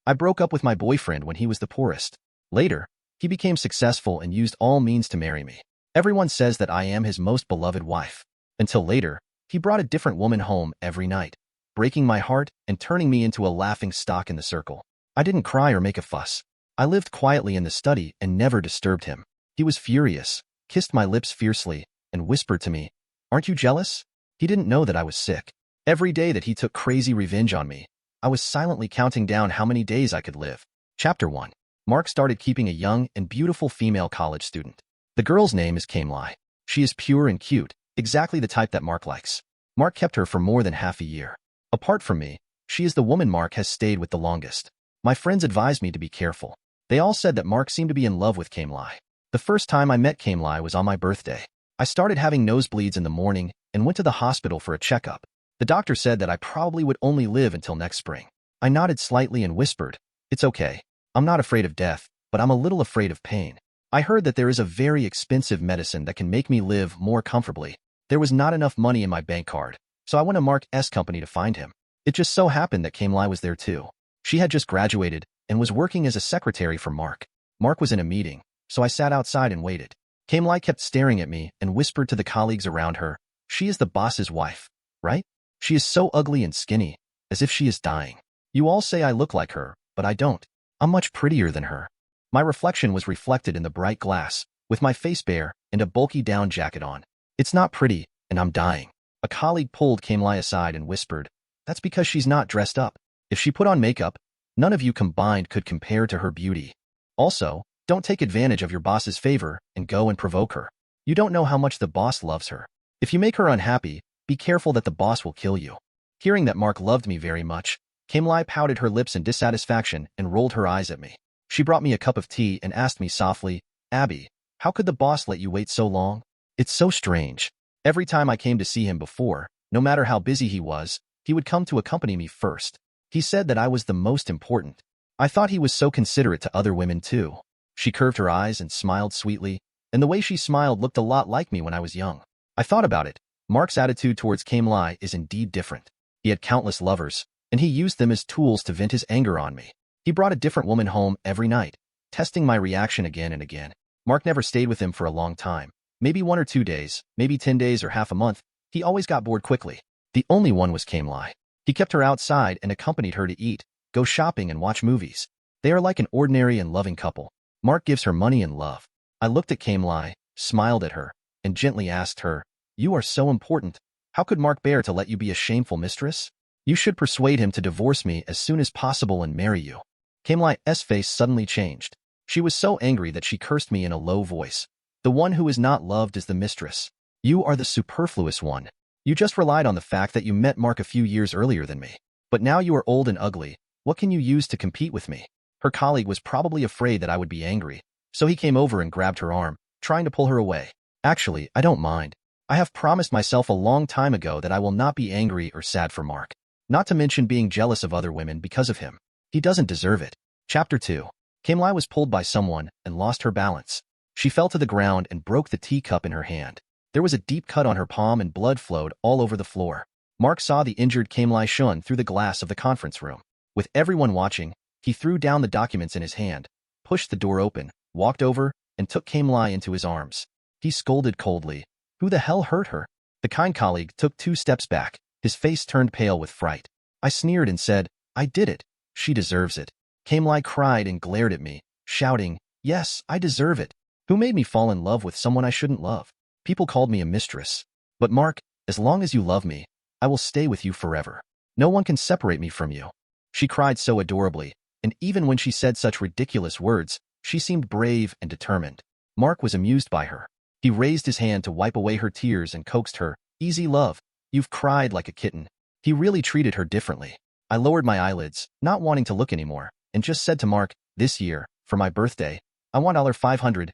I broke up with my boyfriend when he was the poorest. Later, he became successful and used all means to marry me. Everyone says that I am his most beloved wife. Until later, he brought a different woman home every night, breaking my heart and turning me into a laughing stock in the circle. I didn't cry or make a fuss. I lived quietly in the study and never disturbed him. He was furious, kissed my lips fiercely, and whispered to me, "Aren't you jealous?" He didn't know that I was sick. Every day that he took crazy revenge on me, I was silently counting down how many days I could live. Chapter 1. Mark started keeping a young and beautiful female college student. The girl's name is Kameli. She is pure and cute, exactly the type that Mark likes. Mark kept her for more than half a year. Apart from me, she is the woman Mark has stayed with the longest. My friends advised me to be careful. They all said that Mark seemed to be in love with Kameli. The first time I met Kameli was on my birthday. I started having nosebleeds in the morning and went to the hospital for a checkup. The doctor said that I probably would only live until next spring. I nodded slightly and whispered, "It's okay. I'm not afraid of death, but I'm a little afraid of pain." I heard that there is a very expensive medicine that can make me live more comfortably. There was not enough money in my bank card, so I went to Mark's company to find him. It just so happened that Kameli was there too. She had just graduated and was working as a secretary for Mark. Mark was in a meeting, so I sat outside and waited. Kameli kept staring at me and whispered to the colleagues around her, "She is the boss's wife, right? She is so ugly and skinny, as if she is dying. You all say I look like her, but I don't. I'm much prettier than her." My reflection was reflected in the bright glass, with my face bare and a bulky down jacket on. "It's not pretty, and I'm dying." A colleague pulled Kameli aside and whispered, "That's because she's not dressed up. If she put on makeup, none of you combined could compare to her beauty. Also, don't take advantage of your boss's favor and go and provoke her. You don't know how much the boss loves her. If you make her unhappy, be careful that the boss will kill you." Hearing that Mark loved me very much, Kameli pouted her lips in dissatisfaction and rolled her eyes at me. She brought me a cup of tea and asked me softly, "Abby, how could the boss let you wait so long? It's so strange. Every time I came to see him before, no matter how busy he was, he would come to accompany me first. He said that I was the most important. I thought he was so considerate to other women too." She curved her eyes and smiled sweetly, and the way she smiled looked a lot like me when I was young. I thought about it. Mark's attitude towards Kameli is indeed different. He had countless lovers, and he used them as tools to vent his anger on me. He brought a different woman home every night, testing my reaction again and again. Mark never stayed with him for a long time. Maybe 1 or 2 days, maybe 10 days or half a month. He always got bored quickly. The only one was Kameli. He kept her outside and accompanied her to eat, go shopping and watch movies. They are like an ordinary and loving couple. Mark gives her money and love. I looked at Kameli, smiled at her, and gently asked her, "You are so important. How could Mark bear to let you be a shameful mistress? You should persuade him to divorce me as soon as possible and marry you." Kameli's face suddenly changed. She was so angry that she cursed me in a low voice. "The one who is not loved is the mistress. You are the superfluous one. You just relied on the fact that you met Mark a few years earlier than me. But now you are old and ugly. What can you use to compete with me?" Her colleague was probably afraid that I would be angry, so he came over and grabbed her arm, trying to pull her away. "Actually, I don't mind. I have promised myself a long time ago that I will not be angry or sad for Mark. Not to mention being jealous of other women because of him. He doesn't deserve it." Chapter 2. Kameli was pulled by someone and lost her balance. She fell to the ground and broke the teacup in her hand. There was a deep cut on her palm and blood flowed all over the floor. Mark saw the injured Kameli shun through the glass of the conference room. With everyone watching, he threw down the documents in his hand, pushed the door open, walked over, and took Kameli into his arms. He scolded coldly, "Who the hell hurt her?" The kind colleague took 2 steps back, his face turned pale with fright. I sneered and said, "I did it. She deserves it." Kameli cried and glared at me, shouting, "Yes, I deserve it. Who made me fall in love with someone I shouldn't love? People called me a mistress. But Mark, as long as you love me, I will stay with you forever. No one can separate me from you." She cried so adorably, and even when she said such ridiculous words, she seemed brave and determined. Mark was amused by her. He raised his hand to wipe away her tears and coaxed her, "Easy, love. You've cried like a kitten." He really treated her differently. I lowered my eyelids, not wanting to look anymore, and just said to Mark, "This year, for my birthday, I want $500.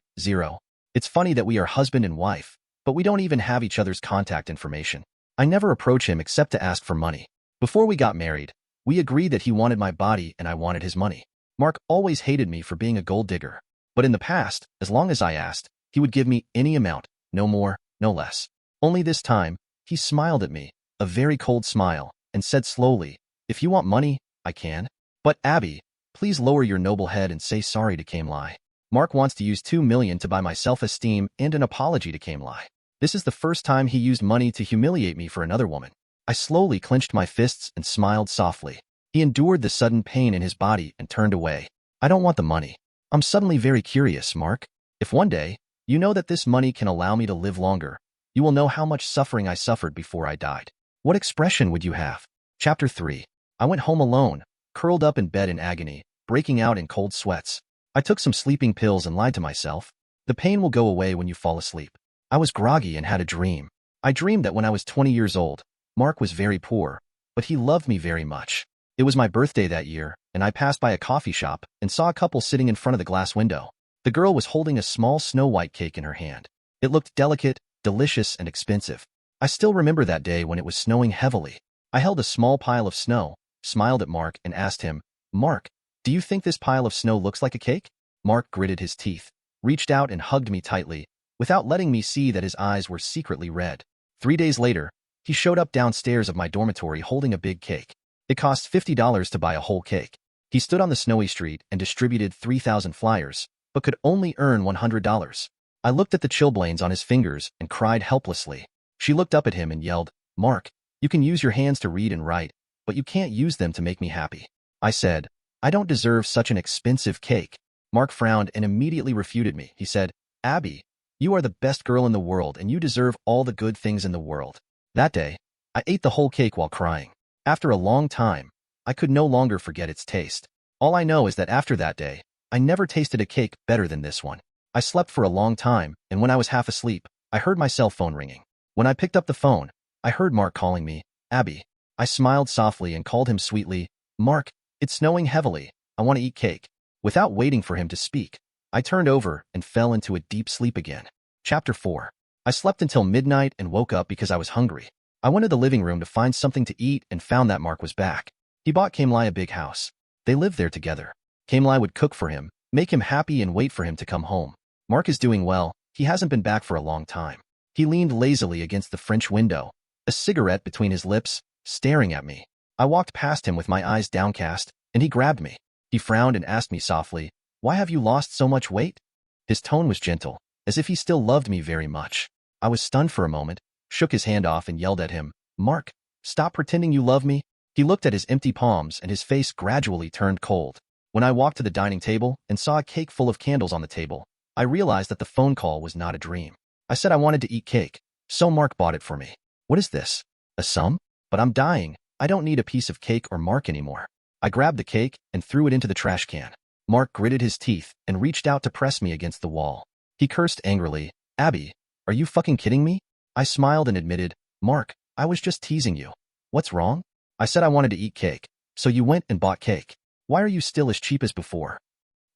It's funny that we are husband and wife, but we don't even have each other's contact information. I never approach him except to ask for money. Before we got married, we agreed that he wanted my body and I wanted his money. Mark always hated me for being a gold digger. But in the past, as long as I asked, he would give me any amount, no more, no less. Only this time, he smiled at me, a very cold smile, and said slowly, "If you want money, I can. But Abby, Please lower your noble head and say sorry to Kameli. Mark wants to use $2 million to buy my self-esteem and an apology to Kameli. This is the first time he used money to humiliate me for another woman. I slowly clenched my fists and smiled softly. He endured the sudden pain in his body and turned away. I don't want the money. I'm suddenly very curious, Mark. If one day, you know that this money can allow me to live longer, you will know how much suffering I suffered before I died. What expression would you have? Chapter 3. I went home alone, curled up in bed in agony, breaking out in cold sweats. I took some sleeping pills and lied to myself. The pain will go away when you fall asleep. I was groggy and had a dream. I dreamed that when I was 20 years old, Mark was very poor, but he loved me very much. It was my birthday that year, and I passed by a coffee shop and saw a couple sitting in front of the glass window. The girl was holding a small snow-white cake in her hand. It looked delicate, delicious, and expensive. I still remember that day when it was snowing heavily. I held a small pile of snow, smiled at Mark, and asked him, Mark, do you think this pile of snow looks like a cake? Mark gritted his teeth, reached out and hugged me tightly, without letting me see that his eyes were secretly red. 3 days later, he showed up downstairs of my dormitory holding a big cake. It cost $50 to buy a whole cake. He stood on the snowy street and distributed 3,000 flyers, but could only earn $100. I looked at the chilblains on his fingers and cried helplessly. She looked up at him and yelled, Mark, you can use your hands to read and write, but you can't use them to make me happy. I said, I don't deserve such an expensive cake. Mark frowned and immediately refuted me. He said, Abby, you are the best girl in the world and you deserve all the good things in the world. That day, I ate the whole cake while crying. After a long time, I could no longer forget its taste. All I know is that after that day, I never tasted a cake better than this one. I slept for a long time, and when I was half asleep, I heard my cell phone ringing. When I picked up the phone, I heard Mark calling me, Abby. I smiled softly and called him sweetly, Mark, it's snowing heavily. I want to eat cake. Without waiting for him to speak, I turned over and fell into a deep sleep again. Chapter 4. I slept until midnight and woke up because I was hungry. I went to the living room to find something to eat and found that Mark was back. He bought Kameli a big house. They lived there together. Kameli would cook for him, make him happy and wait for him to come home. Mark is doing well. He hasn't been back for a long time. He leaned lazily against the French window, a cigarette between his lips, staring at me. I walked past him with my eyes downcast, and he grabbed me. He frowned and asked me softly, Why have you lost so much weight? His tone was gentle, as if he still loved me very much. I was stunned for a moment, shook his hand off and yelled at him, Mark, stop pretending you love me. He looked at his empty palms and his face gradually turned cold. When I walked to the dining table and saw a cake full of candles on the table, I realized that the phone call was not a dream. I said I wanted to eat cake, so Mark bought it for me. What is this? A sum? But I'm dying. I don't need a piece of cake or Mark anymore. I grabbed the cake and threw it into the trash can. Mark gritted his teeth and reached out to press me against the wall. He cursed angrily, Abby, are you fucking kidding me? I smiled and admitted, Mark, I was just teasing you. What's wrong? I said I wanted to eat cake, so you went and bought cake. Why are you still as cheap as before?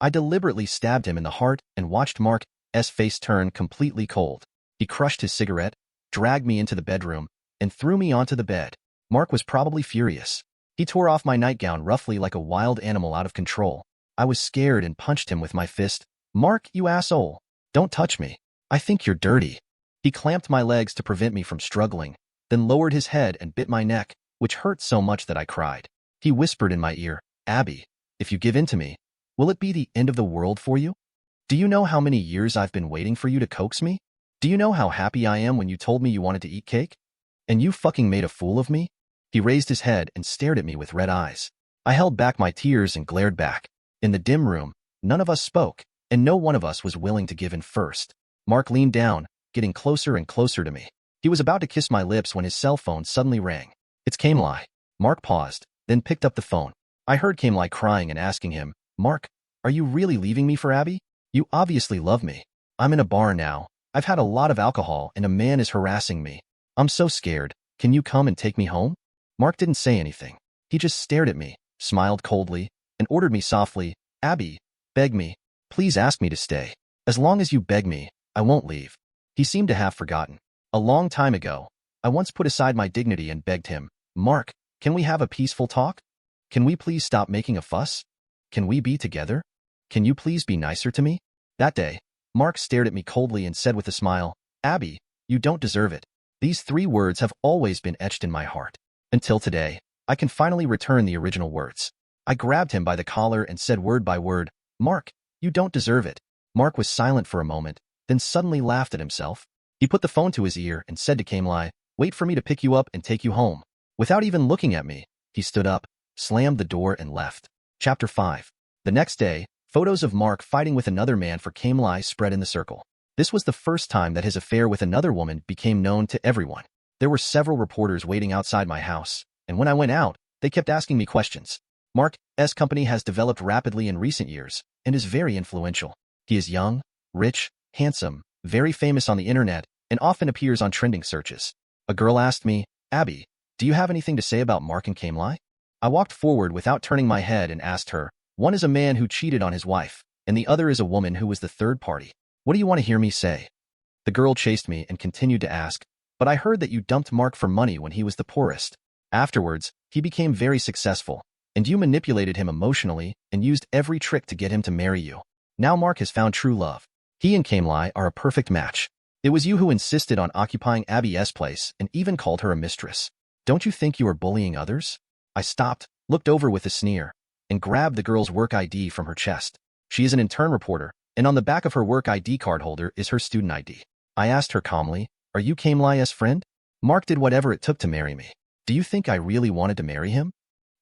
I deliberately stabbed him in the heart and watched Mark's face turn completely cold. He crushed his cigarette, dragged me into the bedroom, and threw me onto the bed. Mark was probably furious. He tore off my nightgown roughly like a wild animal out of control. I was scared and punched him with my fist. Mark, you asshole. Don't touch me. I think you're dirty. He clamped my legs to prevent me from struggling, then lowered his head and bit my neck, which hurt so much that I cried. He whispered in my ear, Abby, if you give in to me, will it be the end of the world for you? Do you know how many years I've been waiting for you to coax me? Do you know how happy I am when you told me you wanted to eat cake? And you fucking made a fool of me? He raised his head and stared at me with red eyes. I held back my tears and glared back. In the dim room, none of us spoke, and no one of us was willing to give in first. Mark leaned down, getting closer and closer to me. He was about to kiss my lips when his cell phone suddenly rang. It's Kameli. Mark paused, then picked up the phone. I heard Kameli crying and asking him, Mark, are you really leaving me for Abby? You obviously love me. I'm in a bar now. I've had a lot of alcohol and a man is harassing me. I'm so scared. Can you come and take me home? Mark didn't say anything. He just stared at me, smiled coldly, and ordered me softly, Abby, beg me. Please ask me to stay. As long as you beg me, I won't leave. He seemed to have forgotten. A long time ago, I once put aside my dignity and begged him, Mark, can we have a peaceful talk? Can we please stop making a fuss? Can we be together? Can you please be nicer to me? That day, Mark stared at me coldly and said with a smile, Abby, you don't deserve it. These 3 words have always been etched in my heart. Until today, I can finally return the original words. I grabbed him by the collar and said word by word, "Mark, you don't deserve it." Mark was silent for a moment, then suddenly laughed at himself. He put the phone to his ear and said to Kamli, "Wait for me to pick you up and take you home." Without even looking at me, he stood up, slammed the door and left. Chapter 5. The next day, photos of Mark fighting with another man for Kamli spread in the circle. This was the first time that his affair with another woman became known to everyone. There were several reporters waiting outside my house, and when I went out, they kept asking me questions. Mark's company has developed rapidly in recent years and is very influential. He is young, rich, handsome, very famous on the internet, and often appears on trending searches. A girl asked me, "Abby, do you have anything to say about Mark and Kamli?" I walked forward without turning my head and asked her, "One is a man who cheated on his wife, and the other is a woman who was the third party. What do you want to hear me say?" The girl chased me and continued to ask, "But I heard that you dumped Mark for money when he was the poorest. Afterwards, he became very successful, and you manipulated him emotionally and used every trick to get him to marry you. Now Mark has found true love. He and Kamli are a perfect match. It was you who insisted on occupying Abby's place and even called her a mistress. Don't you think you are bullying others?" I stopped, looked over with a sneer, and grabbed the girl's work ID from her chest. She is an intern reporter, and on the back of her work ID card holder is her student ID. I asked her calmly, "Are you Kamli's friend? Mark did whatever it took to marry me. Do you think I really wanted to marry him?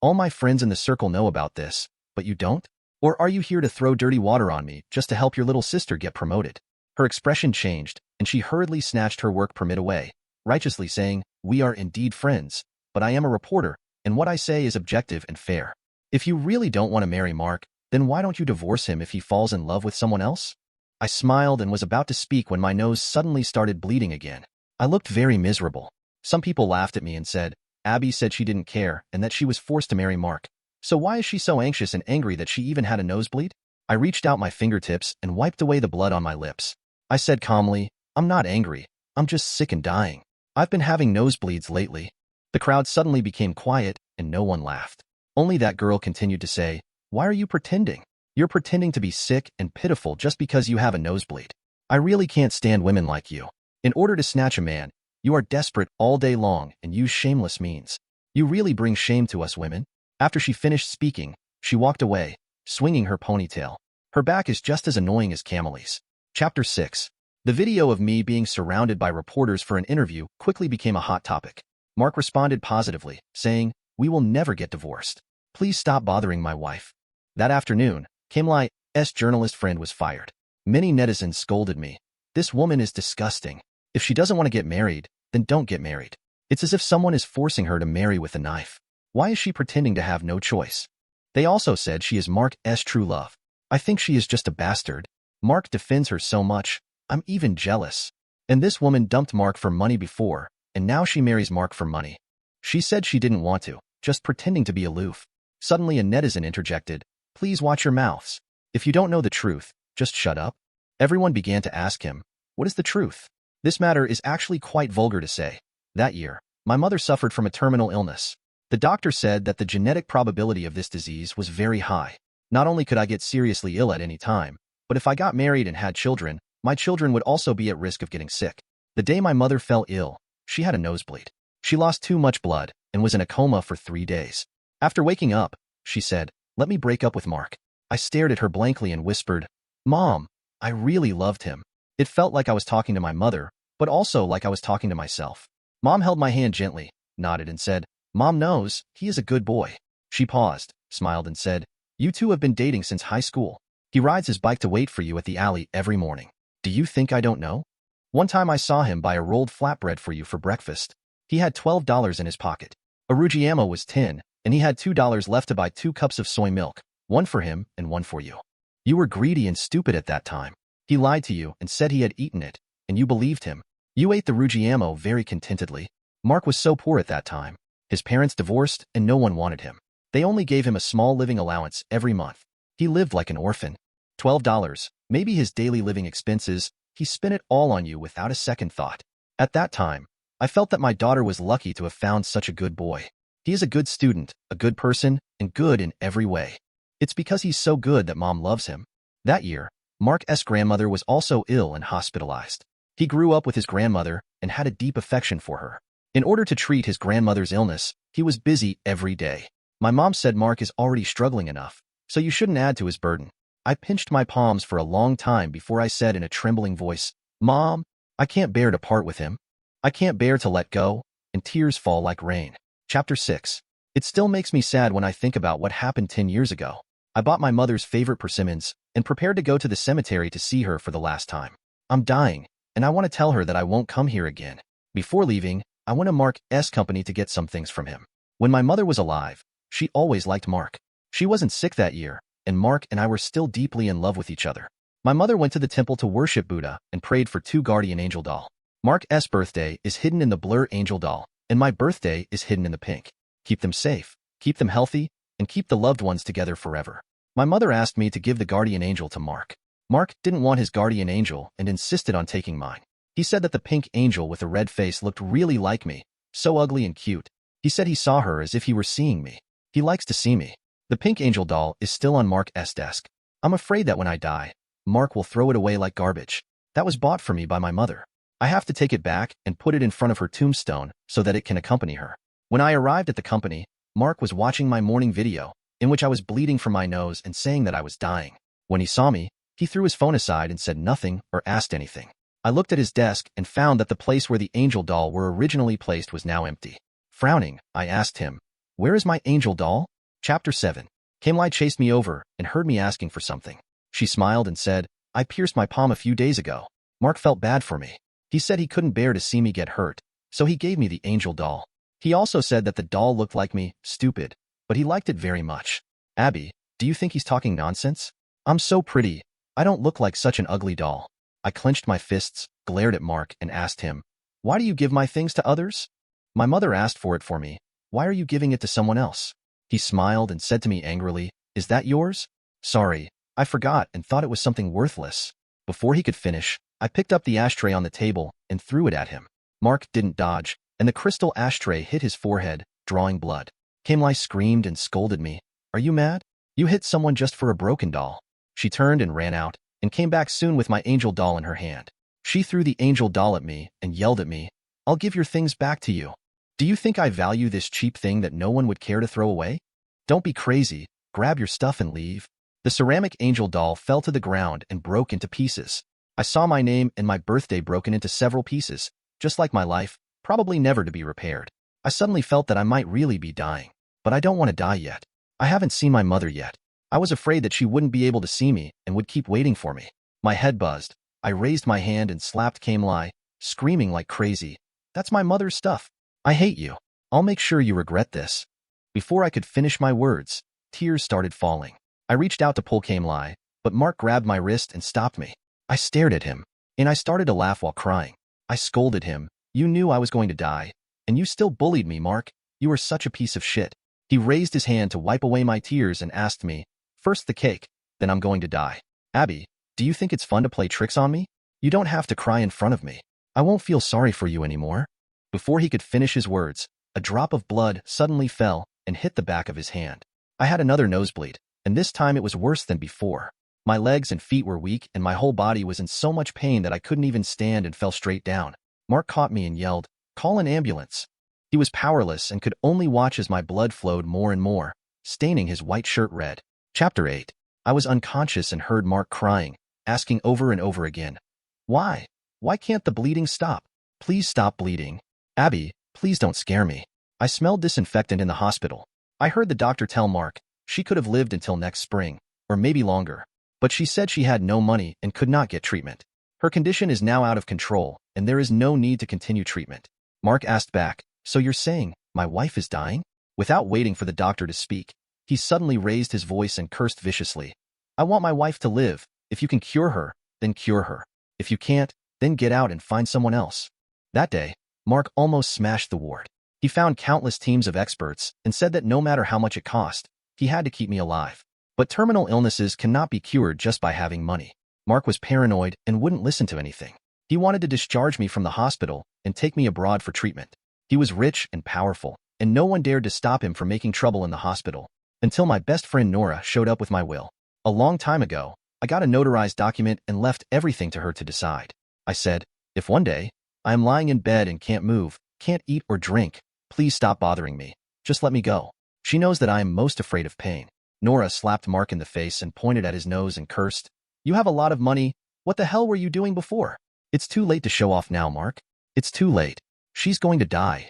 All my friends in the circle know about this, but you don't? Or are you here to throw dirty water on me just to help your little sister get promoted?" Her expression changed, and she hurriedly snatched her work permit away, righteously saying, "We are indeed friends, but I am a reporter, and what I say is objective and fair. If you really don't want to marry Mark, then why don't you divorce him if he falls in love with someone else?" I smiled and was about to speak when my nose suddenly started bleeding again. I looked very miserable. Some people laughed at me and said, "Abby said she didn't care and that she was forced to marry Mark. So why is she so anxious and angry that she even had a nosebleed?" I reached out my fingertips and wiped away the blood on my lips. I said calmly, "I'm not angry. I'm just sick and dying. I've been having nosebleeds lately." The crowd suddenly became quiet and no one laughed. Only that girl continued to say, "Why are you pretending? You're pretending to be sick and pitiful just because you have a nosebleed. I really can't stand women like you. In order to snatch a man, you are desperate all day long and use shameless means. You really bring shame to us women." After she finished speaking, she walked away, swinging her ponytail. Her back is just as annoying as Kamli's. Chapter 6. The video of me being surrounded by reporters for an interview quickly became a hot topic. Mark responded positively, saying, "We will never get divorced. Please stop bothering my wife." That afternoon, Kamli's journalist friend was fired. Many netizens scolded me. "This woman is disgusting. If she doesn't want to get married, then don't get married. It's as if someone is forcing her to marry with a knife. Why is she pretending to have no choice?" They also said she is Mark's true love. I think she is just a bastard. Mark defends her so much, I'm even jealous. And this woman dumped Mark for money before, and now she marries Mark for money. She said she didn't want to, just pretending to be aloof. Suddenly a netizen interjected, "Please watch your mouths. If you don't know the truth, just shut up." Everyone began to ask him, "What is the truth?" This matter is actually quite vulgar to say. That year, my mother suffered from a terminal illness. The doctor said that the genetic probability of this disease was very high. Not only could I get seriously ill at any time, but if I got married and had children, my children would also be at risk of getting sick. The day my mother fell ill, she had a nosebleed. She lost too much blood and was in a coma for 3 days. After waking up, she said, "Let me break up with Mark." I stared at her blankly and whispered, "Mom, I really loved him." It felt like I was talking to my mother, but also like I was talking to myself. Mom held my hand gently, nodded and said, "Mom knows, he is a good boy." She paused, smiled and said, "You two have been dating since high school. He rides his bike to wait for you at the alley every morning. Do you think I don't know? One time I saw him buy a rolled flatbread for you for breakfast. He had $12 in his pocket. A Ruggiemo was 10, and he had $2 left to buy 2 cups of soy milk, one for him and one for you. You were greedy and stupid at that time. He lied to you and said he had eaten it, and you believed him. You ate the Ruggiemo very contentedly. Mark was so poor at that time. His parents divorced and no one wanted him. They only gave him a small living allowance every month. He lived like an orphan. $12, maybe his daily living expenses, he spent it all on you without a second thought. At that time, I felt that my daughter was lucky to have found such a good boy. He is a good student, a good person, and good in every way. It's because he's so good that Mom loves him." That year, Mark's grandmother was also ill and hospitalized. He grew up with his grandmother and had a deep affection for her. In order to treat his grandmother's illness, he was busy every day. My mom said Mark is already struggling enough, so you shouldn't add to his burden. I pinched my palms for a long time before I said in a trembling voice, Mom, I can't bear to part with him. I can't bear to let go, and tears fall like rain. Chapter 6. It still makes me sad when I think about what happened 10 years ago. I bought my mother's favorite persimmons and prepared to go to the cemetery to see her for the last time. I'm dying, and I want to tell her that I won't come here again. Before leaving, I went to Mark's company to get some things from him. When my mother was alive, she always liked Mark. She wasn't sick that year, and Mark and I were still deeply in love with each other. My mother went to the temple to worship Buddha and prayed for 2 guardian angel doll. Mark's birthday is hidden in the blur angel doll, and my birthday is hidden in the pink. Keep them safe, keep them healthy, and keep the loved ones together forever. My mother asked me to give the guardian angel to Mark. Mark didn't want his guardian angel and insisted on taking mine. He said that the pink angel with the red face looked really like me, so ugly and cute. He said he saw her as if he were seeing me. He likes to see me. The pink angel doll is still on Mark's desk. I'm afraid that when I die, Mark will throw it away like garbage. That was bought for me by my mother. I have to take it back and put it in front of her tombstone so that it can accompany her. When I arrived at the company, Mark was watching my morning video, in which I was bleeding from my nose and saying that I was dying. When he saw me, he threw his phone aside and said nothing or asked anything. I looked at his desk and found that the place where the angel doll were originally placed was now empty. Frowning, I asked him, "Where is my angel doll?" Chapter 7. Kameli chased me over and heard me asking for something. She smiled and said, "I pierced my palm a few days ago." Mark felt bad for me. He said he couldn't bear to see me get hurt, so he gave me the angel doll. He also said that the doll looked like me, stupid, but he liked it very much. Abby, do you think he's talking nonsense? I'm so pretty. I don't look like such an ugly doll. I clenched my fists, glared at Mark, and asked him, "Why do you give my things to others?" "My mother asked for it for me. Why are you giving it to someone else?" He smiled and said to me angrily, "Is that yours?" "Sorry, I forgot and thought it was something worthless." Before he could finish, I picked up the ashtray on the table and threw it at him. Mark didn't dodge, and the crystal ashtray hit his forehead, drawing blood. Kameli screamed and scolded me. "Are you mad? You hit someone just for a broken doll." She turned and ran out, and came back soon with my angel doll in her hand. She threw the angel doll at me and yelled at me, "I'll give your things back to you. Do you think I value this cheap thing that no one would care to throw away? Don't be crazy, grab your stuff and leave." The ceramic angel doll fell to the ground and broke into pieces. I saw my name and my birthday broken into several pieces, just like my life, probably never to be repaired. I suddenly felt that I might really be dying, but I don't want to die yet. I haven't seen my mother yet. I was afraid that she wouldn't be able to see me and would keep waiting for me. My head buzzed. I raised my hand and slapped Kameli, screaming like crazy, "That's my mother's stuff. I hate you. I'll make sure you regret this." Before I could finish my words, tears started falling. I reached out to pull Kameli, but Mark grabbed my wrist and stopped me. I stared at him, and I started to laugh while crying. I scolded him, "You knew I was going to die, and you still bullied me, Mark. You are such a piece of shit." He raised his hand to wipe away my tears and asked me, "First the cake, then I'm going to die." "Abby, do you think it's fun to play tricks on me? You don't have to cry in front of me. I won't feel sorry for you anymore." Before he could finish his words, a drop of blood suddenly fell and hit the back of his hand. I had another nosebleed, and this time it was worse than before. My legs and feet were weak, and my whole body was in so much pain that I couldn't even stand and fell straight down. Mark caught me and yelled, "Call an ambulance." He was powerless and could only watch as my blood flowed more and more, staining his white shirt red. Chapter 8. I was unconscious and heard Mark crying, asking over and over again, "Why? Why can't the bleeding stop? Please stop bleeding. Abby, please don't scare me." I smelled disinfectant in the hospital. I heard the doctor tell Mark she could have lived until next spring, or maybe longer. But she said she had no money and could not get treatment. Her condition is now out of control, and there is no need to continue treatment. Mark asked back, "So you're saying my wife is dying?" Without waiting for the doctor to speak, he suddenly raised his voice and cursed viciously. "I want my wife to live. If you can cure her, then cure her. If you can't, then get out and find someone else." That day, Mark almost smashed the ward. He found countless teams of experts and said that no matter how much it cost, he had to keep me alive. But terminal illnesses cannot be cured just by having money. Mark was paranoid and wouldn't listen to anything. He wanted to discharge me from the hospital and take me abroad for treatment. He was rich and powerful, and no one dared to stop him from making trouble in the hospital, until my best friend Nora showed up with my will. A long time ago, I got a notarized document and left everything to her to decide. I said, "If one day I am lying in bed and can't move, can't eat or drink, please stop bothering me. Just let me go." She knows that I am most afraid of pain. Nora slapped Mark in the face and pointed at his nose and cursed. You have a lot of money. What the hell were you doing before? It's too late to show off now, Mark. It's too late. She's going to die.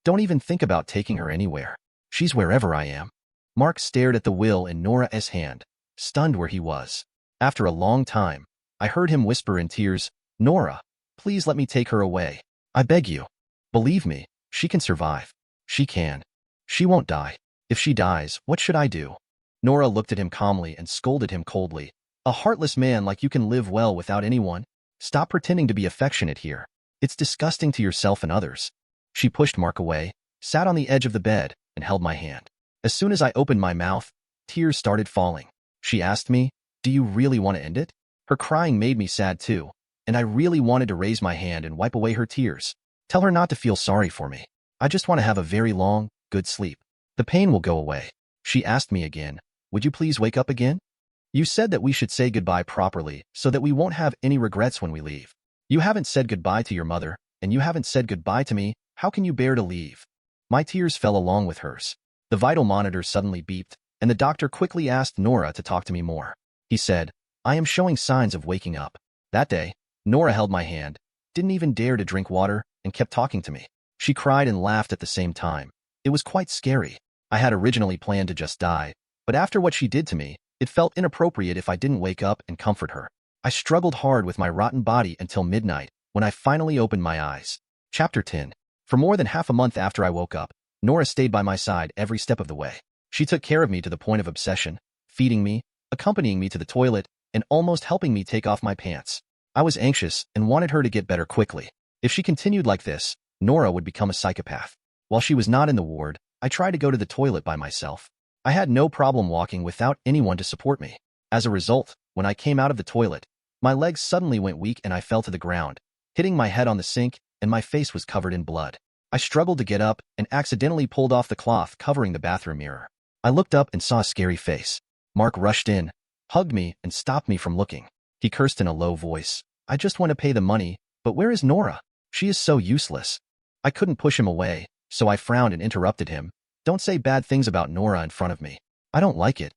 Don't even think about taking her anywhere. She's wherever I am. Mark stared at the will in Nora's hand, stunned where he was. After a long time, I heard him whisper in tears, Nora, please let me take her away. I beg you. Believe me, she can survive. She can. She won't die. If she dies, what should I do? Nora looked at him calmly and scolded him coldly. A heartless man like you can live well without anyone? Stop pretending to be affectionate here. It's disgusting to yourself and others. She pushed Mark away, sat on the edge of the bed, and held my hand. As soon as I opened my mouth, tears started falling. She asked me, do you really want to end it? Her crying made me sad too, and I really wanted to raise my hand and wipe away her tears. Tell her not to feel sorry for me. I just want to have a very long, good sleep. The pain will go away. She asked me again, would you please wake up again? You said that we should say goodbye properly so that we won't have any regrets when we leave. You haven't said goodbye to your mother, and you haven't said goodbye to me. How can you bear to leave? My tears fell along with hers. The vital monitor suddenly beeped, and the doctor quickly asked Nora to talk to me more. He said, I am showing signs of waking up. That day, Nora held my hand, didn't even dare to drink water, and kept talking to me. She cried and laughed at the same time. It was quite scary. I had originally planned to just die, but after what she did to me, it felt inappropriate if I didn't wake up and comfort her. I struggled hard with my rotten body until midnight, when I finally opened my eyes. Chapter 10. For more than half a month after I woke up, Nora stayed by my side every step of the way. She took care of me to the point of obsession, feeding me, accompanying me to the toilet, and almost helping me take off my pants. I was anxious and wanted her to get better quickly. If she continued like this, Nora would become a psychopath. While she was not in the ward, I tried to go to the toilet by myself. I had no problem walking without anyone to support me. As a result, when I came out of the toilet, my legs suddenly went weak and I fell to the ground, hitting my head on the sink, and my face was covered in blood. I struggled to get up and accidentally pulled off the cloth covering the bathroom mirror. I looked up and saw a scary face. Mark rushed in, hugged me, and stopped me from looking. He cursed in a low voice. I just want to pay the money, but where is Nora? She is so useless. I couldn't push him away, so I frowned and interrupted him. Don't say bad things about Nora in front of me. I don't like it.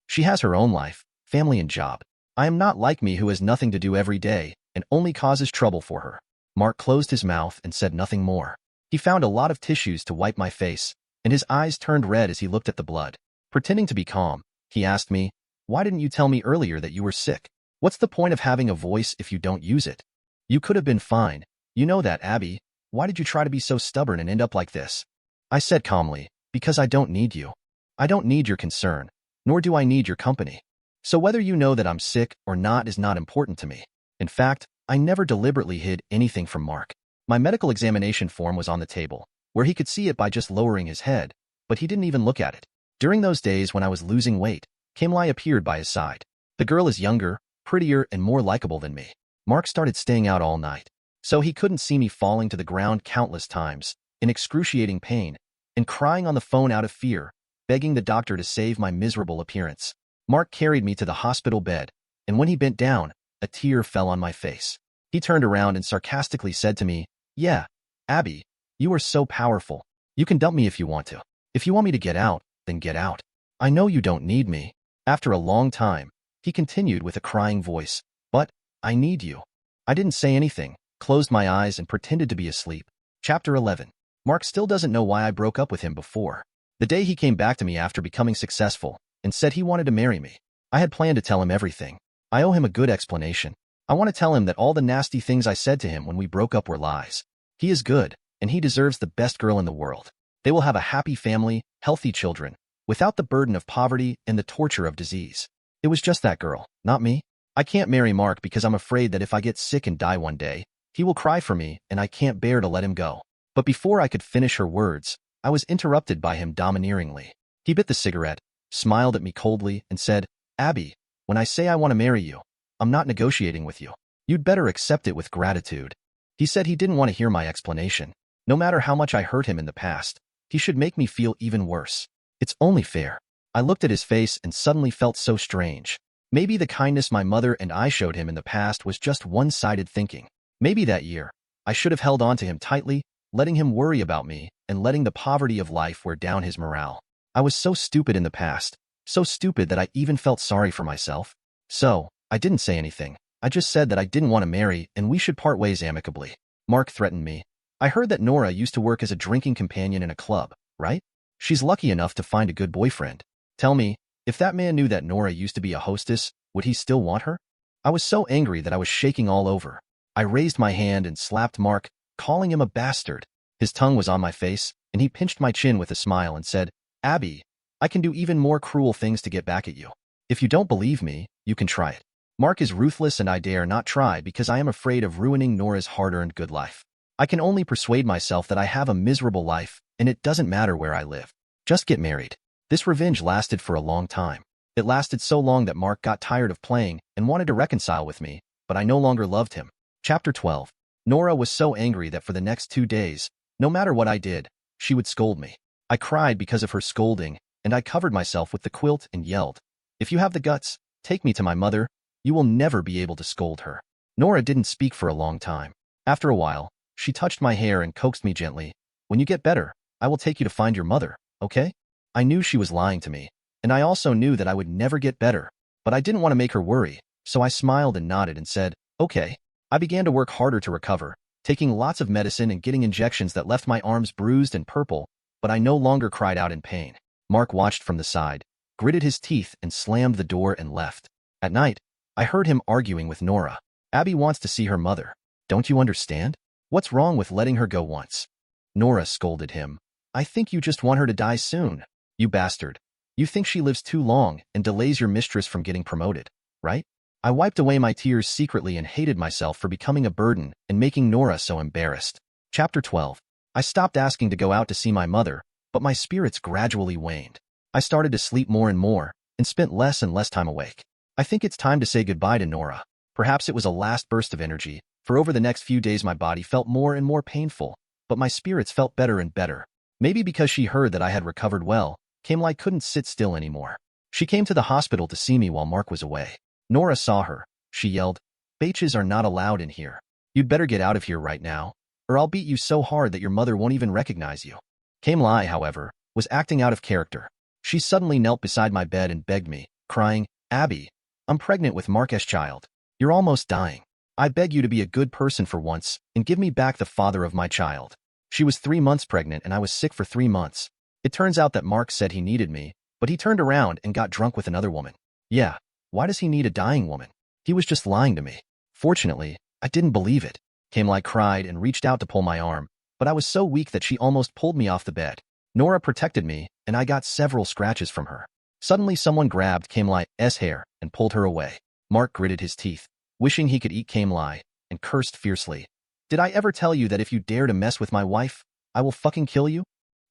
She has her own life, family and job. I am not like me who has nothing to do every day and only causes trouble for her. Mark closed his mouth and said nothing more. He found a lot of tissues to wipe my face, and his eyes turned red as he looked at the blood. Pretending to be calm, he asked me, why didn't you tell me earlier that you were sick? What's the point of having a voice if you don't use it? You could have been fine. You know that, Abby. Why did you try to be so stubborn and end up like this? I said calmly, because I don't need you. I don't need your concern, nor do I need your company. So whether you know that I'm sick or not is not important to me. In fact, I never deliberately hid anything from Mark. My medical examination form was on the table, where he could see it by just lowering his head, but he didn't even look at it. During those days when I was losing weight, Kamlai appeared by his side. The girl is younger, prettier, and more likable than me. Mark started staying out all night, so he couldn't see me falling to the ground countless times, in excruciating pain, and crying on the phone out of fear, begging the doctor to save my miserable appearance. Mark carried me to the hospital bed, and when he bent down, a tear fell on my face. He turned around and sarcastically said to me, yeah, Abby, you are so powerful. You can dump me if you want to. If you want me to get out, then get out. I know you don't need me. After a long time, he continued with a crying voice, but I need you. I didn't say anything, closed my eyes and pretended to be asleep. Chapter 11. Mark still doesn't know why I broke up with him before. The day he came back to me after becoming successful and said he wanted to marry me, I had planned to tell him everything. I owe him a good explanation. I want to tell him that all the nasty things I said to him when we broke up were lies. He is good, and he deserves the best girl in the world. They will have a happy family, healthy children, without the burden of poverty and the torture of disease. It was just that girl, not me. I can't marry Mark because I'm afraid that if I get sick and die one day, he will cry for me and I can't bear to let him go. But before I could finish her words, I was interrupted by him domineeringly. He bit the cigarette, smiled at me coldly, and said, Abby, when I say I want to marry you, I'm not negotiating with you. You'd better accept it with gratitude. He said he didn't want to hear my explanation. No matter how much I hurt him in the past, he should make me feel even worse. It's only fair. I looked at his face and suddenly felt so strange. Maybe the kindness my mother and I showed him in the past was just one-sided thinking. Maybe that year, I should have held on to him tightly, letting him worry about me and letting the poverty of life wear down his morale. I was so stupid in the past, so stupid that I even felt sorry for myself. So, I didn't say anything. I just said that I didn't want to marry and we should part ways amicably. Mark threatened me. I heard that Nora used to work as a drinking companion in a club, right? She's lucky enough to find a good boyfriend. Tell me, if that man knew that Nora used to be a hostess, would he still want her? I was so angry that I was shaking all over. I raised my hand and slapped Mark, calling him a bastard. His tongue was on my face, and he pinched my chin with a smile and said, Abby, I can do even more cruel things to get back at you. If you don't believe me, you can try it. Mark is ruthless and I dare not try because I am afraid of ruining Nora's hard-earned good life. I can only persuade myself that I have a miserable life, and it doesn't matter where I live. Just get married. This revenge lasted for a long time. It lasted so long that Mark got tired of playing and wanted to reconcile with me, but I no longer loved him. Chapter 12. Nora was so angry that for the next 2 days, no matter what I did, she would scold me. I cried because of her scolding, and I covered myself with the quilt and yelled, If you have the guts, take me to my mother. You will never be able to scold her. Nora didn't speak for a long time. After a while, she touched my hair and coaxed me gently. When you get better, I will take you to find your mother, okay? I knew she was lying to me, and I also knew that I would never get better, but I didn't want to make her worry, so I smiled and nodded and said, okay. I began to work harder to recover, taking lots of medicine and getting injections that left my arms bruised and purple, but I no longer cried out in pain. Mark watched from the side, gritted his teeth and slammed the door and left. At night, I heard him arguing with Nora. Abby wants to see her mother. Don't you understand? What's wrong with letting her go once? Nora scolded him. I think you just want her to die soon. You bastard. You think she lives too long and delays your mistress from getting promoted, right? I wiped away my tears secretly and hated myself for becoming a burden and making Nora so embarrassed. Chapter 12. I stopped asking to go out to see my mother, but my spirits gradually waned. I started to sleep more and more and spent less and less time awake. I think it's time to say goodbye to Nora. Perhaps it was a last burst of energy, for over the next few days my body felt more and more painful, but my spirits felt better and better. Maybe because she heard that I had recovered well, Kameli couldn't sit still anymore. She came to the hospital to see me while Mark was away. Nora saw her. She yelled, Baches are not allowed in here. You'd better get out of here right now, or I'll beat you so hard that your mother won't even recognize you. Kameli, however, was acting out of character. She suddenly knelt beside my bed and begged me, crying, Abby, I'm pregnant with Mark's child. You're almost dying. I beg you to be a good person for once and give me back the father of my child. She was 3 months pregnant and I was sick for 3 months. It turns out that Mark said he needed me, but he turned around and got drunk with another woman. Yeah, why does he need a dying woman? He was just lying to me. Fortunately, I didn't believe it. Kameli cried and reached out to pull my arm, but I was so weak that she almost pulled me off the bed. Nora protected me, and I got several scratches from her. Suddenly someone grabbed Kameli's hair and pulled her away. Mark gritted his teeth, wishing he could eat Kameli, and cursed fiercely. Did I ever tell you that if you dare to mess with my wife, I will fucking kill you?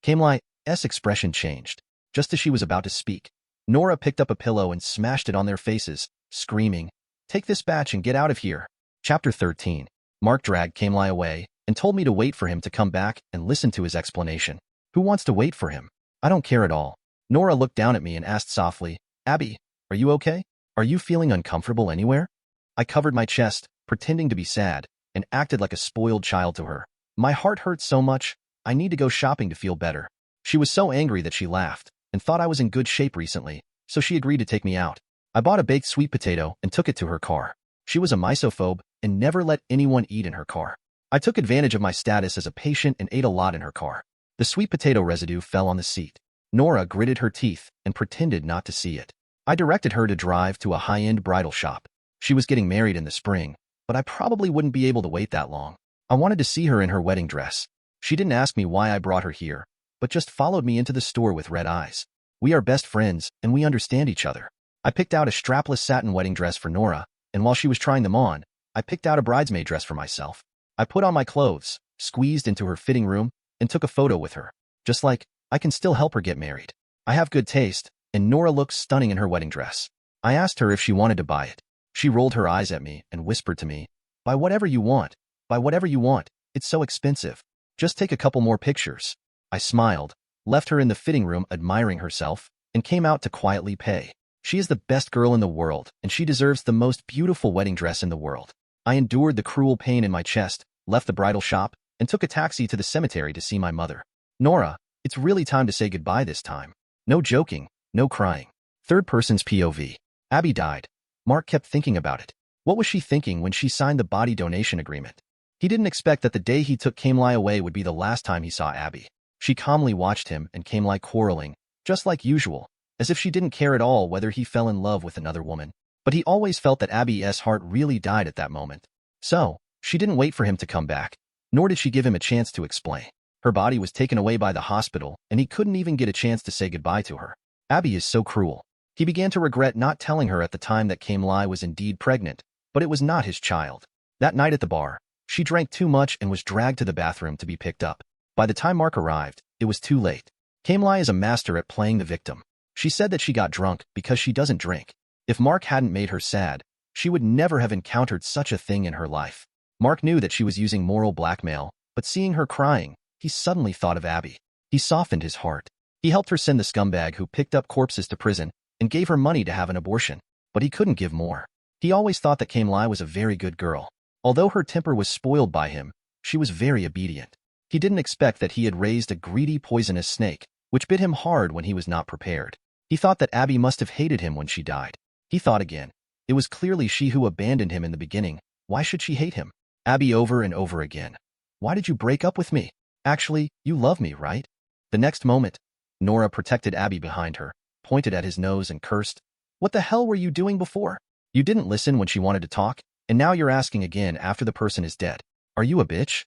Kameli's expression changed. Just as she was about to speak, Nora picked up a pillow and smashed it on their faces, screaming, Take this batch and get out of here. Chapter 13. Mark dragged Kameli away and told me to wait for him to come back and listen to his explanation. Who wants to wait for him? I don't care at all. Nora looked down at me and asked softly, Abby, are you okay? Are you feeling uncomfortable anywhere? I covered my chest, pretending to be sad, and acted like a spoiled child to her. My heart hurts so much, I need to go shopping to feel better. She was so angry that she laughed and thought I was in good shape recently, so she agreed to take me out. I bought a baked sweet potato and took it to her car. She was a misophobe and never let anyone eat in her car. I took advantage of my status as a patient and ate a lot in her car. The sweet potato residue fell on the seat. Nora gritted her teeth and pretended not to see it. I directed her to drive to a high-end bridal shop. She was getting married in the spring, but I probably wouldn't be able to wait that long. I wanted to see her in her wedding dress. She didn't ask me why I brought her here, but just followed me into the store with red eyes. We are best friends, and we understand each other. I picked out a strapless satin wedding dress for Nora, and while she was trying them on, I picked out a bridesmaid dress for myself. I put on my clothes, squeezed into her fitting room, and took a photo with her. Just like, I can still help her get married. I have good taste, and Nora looks stunning in her wedding dress. I asked her if she wanted to buy it. She rolled her eyes at me and whispered to me, Buy whatever you want. Buy whatever you want. It's so expensive. Just take a couple more pictures. I smiled, left her in the fitting room admiring herself, and came out to quietly pay. She is the best girl in the world, and she deserves the most beautiful wedding dress in the world. I endured the cruel pain in my chest, left the bridal shop, and took a taxi to the cemetery to see my mother. Nora, it's really time to say goodbye this time. No joking, no crying. Third person's POV. Abby died. Mark kept thinking about it. What was she thinking when she signed the body donation agreement? He didn't expect that the day he took Kameli away would be the last time he saw Abby. She calmly watched him and Kameli quarreling, just like usual, as if she didn't care at all whether he fell in love with another woman. But he always felt that Abby's heart really died at that moment. So, she didn't wait for him to come back, nor did she give him a chance to explain. Her body was taken away by the hospital, and he couldn't even get a chance to say goodbye to her. Abby is so cruel. He began to regret not telling her at the time that Kameli was indeed pregnant, but it was not his child. That night at the bar, she drank too much and was dragged to the bathroom to be picked up. By the time Mark arrived, it was too late. Kameli is a master at playing the victim. She said that she got drunk because she doesn't drink. If Mark hadn't made her sad, she would never have encountered such a thing in her life. Mark knew that she was using moral blackmail, but seeing her crying, he suddenly thought of Abby. He softened his heart. He helped her send the scumbag who picked up corpses to prison and gave her money to have an abortion. But he couldn't give more. He always thought that Kameli was a very good girl. Although her temper was spoiled by him, she was very obedient. He didn't expect that he had raised a greedy, poisonous snake, which bit him hard when he was not prepared. He thought that Abby must have hated him when she died. He thought again. It was clearly she who abandoned him in the beginning. Why should she hate him? Abby over and over again. Why did you break up with me? Actually, you love me, right? The next moment, Nora protected Abby behind her, pointed at his nose and cursed. What the hell were you doing before? You didn't listen when she wanted to talk, and now you're asking again after the person is dead. Are you a bitch?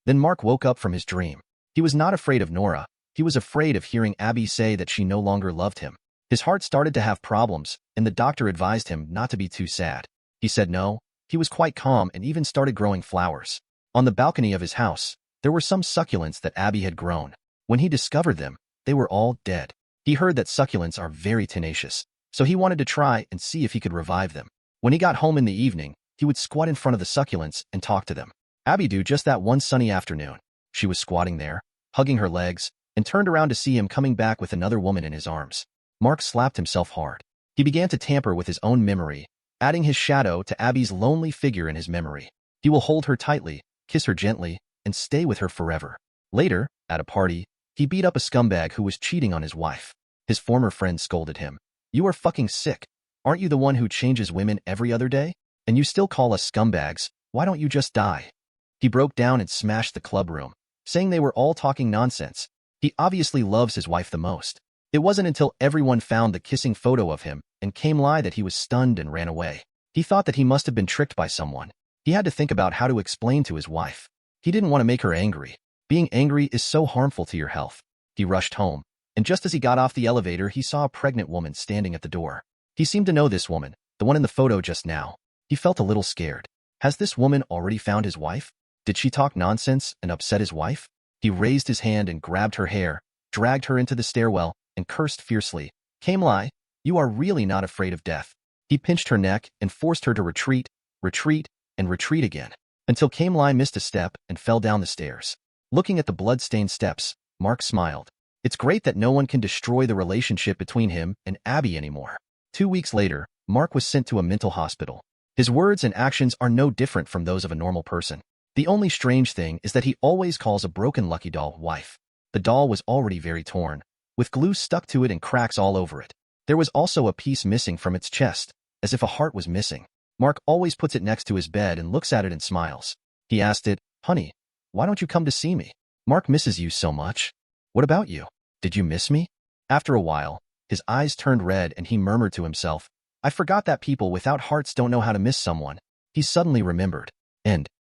Then Mark woke up from his dream. He was not afraid of Nora. He was afraid of hearing Abby say that she no longer loved him. His heart started to have problems, and the doctor advised him not to be too sad. He said no. He was quite calm and even started growing flowers. On the balcony of his house, there were some succulents that Abby had grown. When he discovered them, they were all dead. He heard that succulents are very tenacious, so he wanted to try and see if he could revive them. When he got home in the evening, he would squat in front of the succulents and talk to them. Abby do just that one sunny afternoon. She was squatting there, hugging her legs, and turned around to see him coming back with another woman in his arms. Mark slapped himself hard. He began to tamper with his own memory, adding his shadow to Abby's lonely figure in his memory. He will hold her tightly, kiss her gently, and stay with her forever. Later, at a party, he beat up a scumbag who was cheating on his wife. His former friend scolded him. You are fucking sick. Aren't you the one who changes women every other day? And you still call us scumbags, why don't you just die? He broke down and smashed the club room, saying they were all talking nonsense. He obviously loves his wife the most. It wasn't until everyone found the kissing photo of him and Kameli that he was stunned and ran away. He thought that he must have been tricked by someone. He had to think about how to explain to his wife. He didn't want to make her angry. Being angry is so harmful to your health. He rushed home, and just as he got off the elevator, he saw a pregnant woman standing at the door. He seemed to know this woman, the one in the photo just now. He felt a little scared. Has this woman already found his wife? Did she talk nonsense and upset his wife? He raised his hand and grabbed her hair, dragged her into the stairwell, and cursed fiercely. Kameli, you are really not afraid of death. He pinched her neck and forced her to retreat, and retreat again, until Kameli missed a step and fell down the stairs. Looking at the blood-stained steps, Mark smiled. It's great that no one can destroy the relationship between him and Abby anymore. 2 weeks later, Mark was sent to a mental hospital. His words and actions are no different from those of a normal person. The only strange thing is that he always calls a broken Lucky Doll wife. The doll was already very torn, with glue stuck to it and cracks all over it. There was also a piece missing from its chest, as if a heart was missing. Mark always puts it next to his bed and looks at it and smiles. He asked it, Honey, why don't you come to see me? Mark misses you so much. What about you? Did you miss me? After a while, his eyes turned red and he murmured to himself, I forgot that people without hearts don't know how to miss someone. He suddenly remembered. End.